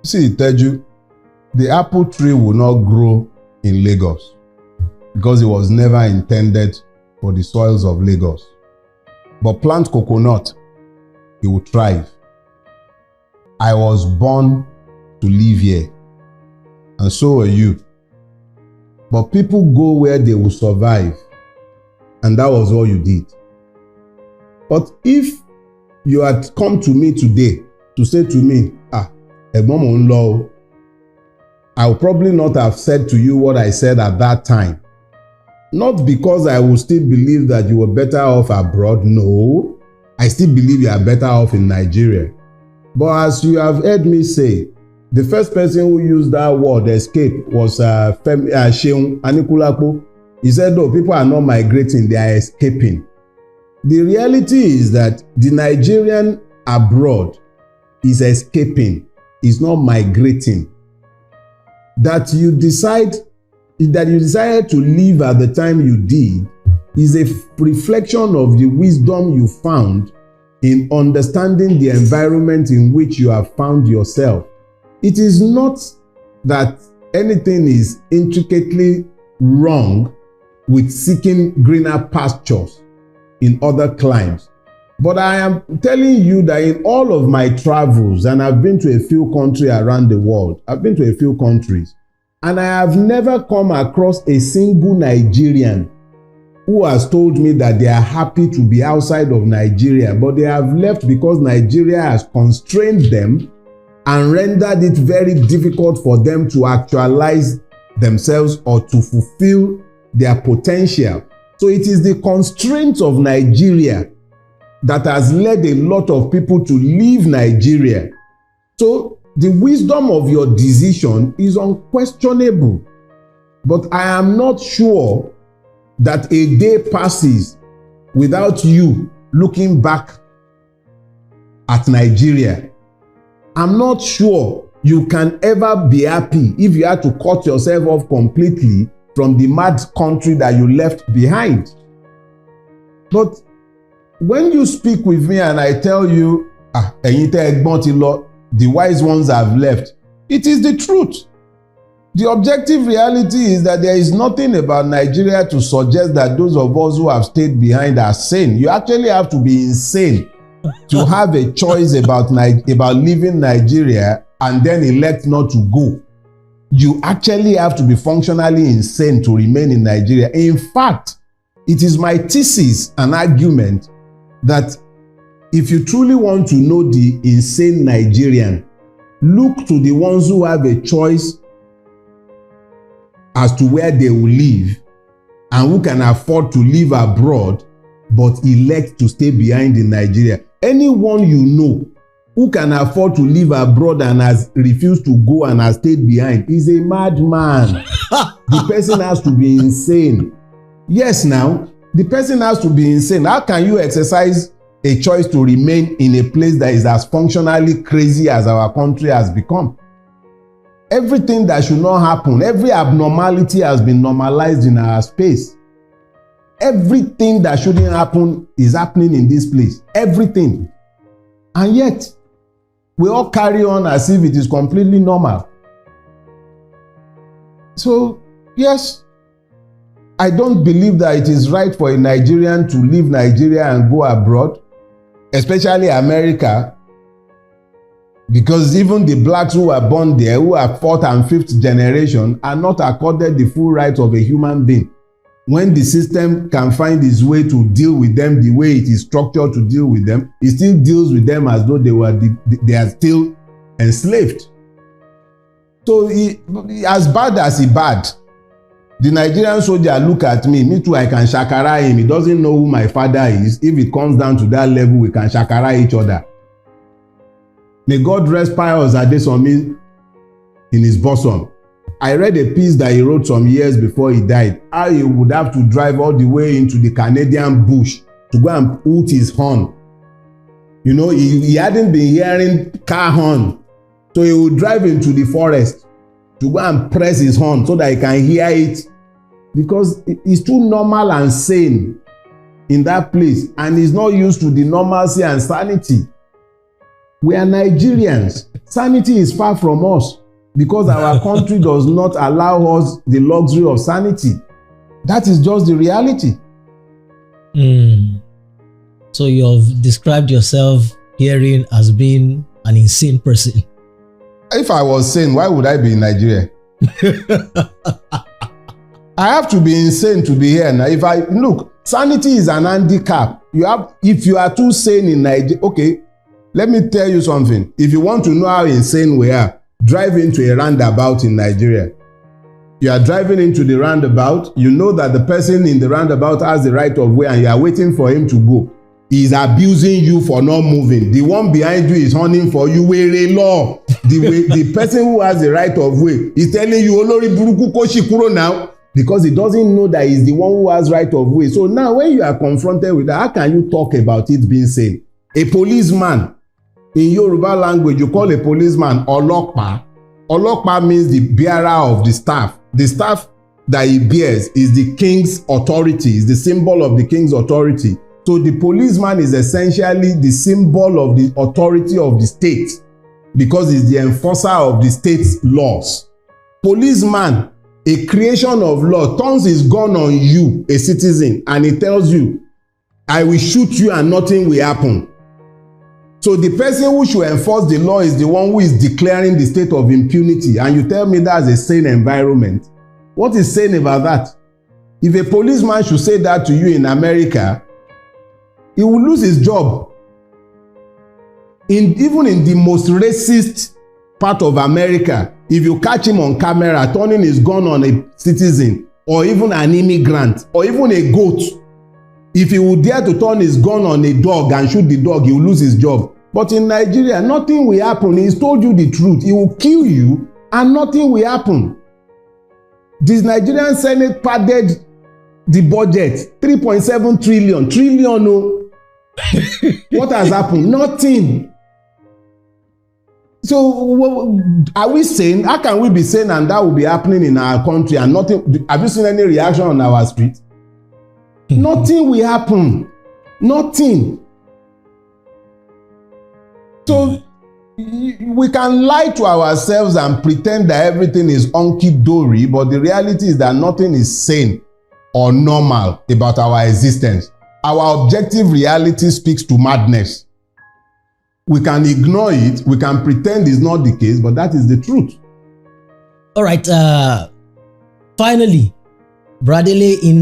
See, Teju, the apple tree will not grow in Lagos because it was never intended for the soils of Lagos. But plant coconut, it will thrive. I was born to live here, and so are you. But people go where they will survive, and that was all you did. But if you had come to me today to say to me, Egbomo, I will probably not have said to you what I said at that time. Not because I will still believe that you were better off abroad. No, I still believe you are better off in Nigeria. But as you have heard me say, the first person who used that word escape was Sheun Anikulapo. He said, no, people are not migrating, they are escaping. The reality is that the Nigerian abroad is escaping, is not migrating. That you decided to leave at the time you did is a reflection of the wisdom you found in understanding the environment in which you have found yourself. It is not that anything is intricately wrong with seeking greener pastures in other climes. But I am telling you that in all of my travels, and I've been to a few countries around the world, and I have never come across a single Nigerian who has told me that they are happy to be outside of Nigeria, but they have left because Nigeria has constrained them and rendered it very difficult for them to actualize themselves or to fulfill their potential. So it is the constraints of Nigeria that has led a lot of people to leave Nigeria. So the wisdom of your decision is unquestionable. But I am not sure that a day passes without you looking back at Nigeria. I'm not sure you can ever be happy if you had to cut yourself off completely from the mad country that you left behind. But when you speak with me and I tell you, the wise ones have left, it is the truth. The objective reality is that there is nothing about Nigeria to suggest that those of us who have stayed behind are sane. You actually have to be insane to have a choice about leaving Nigeria and then elect not to go. You actually have to be functionally insane to remain in Nigeria. In fact, it is my thesis and argument that if you truly want to know the insane Nigerian, look to the ones who have a choice as to where they will live and who can afford to live abroad but elect to stay behind in Nigeria. Anyone you know who can afford to live abroad and has refused to go and has stayed behind is a madman. The person has to be insane. Yes, now, the person has to be insane. How can you exercise a choice to remain in a place that is as functionally crazy as our country has become? Everything that should not happen, every abnormality has been normalized in our space. Everything that shouldn't happen is happening in this place. Everything. And yet, we all carry on as if it is completely normal. So, yes, I don't believe that it is right for a Nigerian to leave Nigeria and go abroad, especially America, because even the blacks who are born there, who are fourth and fifth generation, are not accorded the full rights of a human being. When the system can find its way to deal with them the way it is structured to deal with them, it still deals with them as though they are still enslaved. So as bad as he bad, the Nigerian soldier look at me too, I can shakara him. He doesn't know who my father is. If it comes down to that level, we can shakara each other. May God rest Pius Adesomi in his bosom. I read a piece that he wrote some years before he died, how he would have to drive all the way into the Canadian bush to go and put his horn. You know, he hadn't been hearing car horn, so he would drive into the forest to go and press his horn so that he can hear it, because it's too normal and sane in that place, and he's not used to the normalcy and sanity. We are Nigerians. Sanity is far from us because our country does not allow us the luxury of sanity. That is just the reality. So you've described yourself herein as being an insane person. If I was sane, why would I be in Nigeria? I have to be insane to be here now. Look, sanity is an handicap. If you are too sane in Nigeria, okay, let me tell you something. If you want to know how insane we are, drive into a roundabout in Nigeria. You are driving into the roundabout, you know that the person in the roundabout has the right of way and you are waiting for him to go. He is abusing you for not moving. The one behind you is hunting for you. Were law. The person who has the right of way is telling you, Olori buruku ko shikuro now, because he doesn't know that he's the one who has right of way. So now when you are confronted with that, how can you talk about it being sane? A policeman, in Yoruba language, you call a policeman Olokpa. Olokpa means the bearer of the staff. The staff that he bears is the king's authority, is the symbol of the king's authority. So the policeman is essentially the symbol of the authority of the state because he's the enforcer of the state's laws. Policeman, a creation of law, turns his gun on you, a citizen, and he tells you, I will shoot you and nothing will happen. So the person who should enforce the law is the one who is declaring the state of impunity, and you tell me that's a sane environment. What is sane about that? If a policeman should say that to you in America, he will lose his job. Even in the most racist part of America, if you catch him on camera turning his gun on a citizen or even an immigrant or even a goat, if he would dare to turn his gun on a dog and shoot the dog, he will lose his job. But in Nigeria, nothing will happen. He's told you the truth. He will kill you and nothing will happen. This Nigerian Senate padded the budget, 3.7 trillion. No. What has happened? Nothing. So are we sane? How can we be sane and that will be happening in our country and nothing? Have you seen any reaction on our street? Nothing will happen. Nothing. So we can lie to ourselves and pretend that everything is hunky-dory, but the reality is that nothing is sane or normal about our existence. Our objective reality speaks to madness. We can ignore it, we can pretend it's not the case, but that is the truth. All right, finally, Dele, in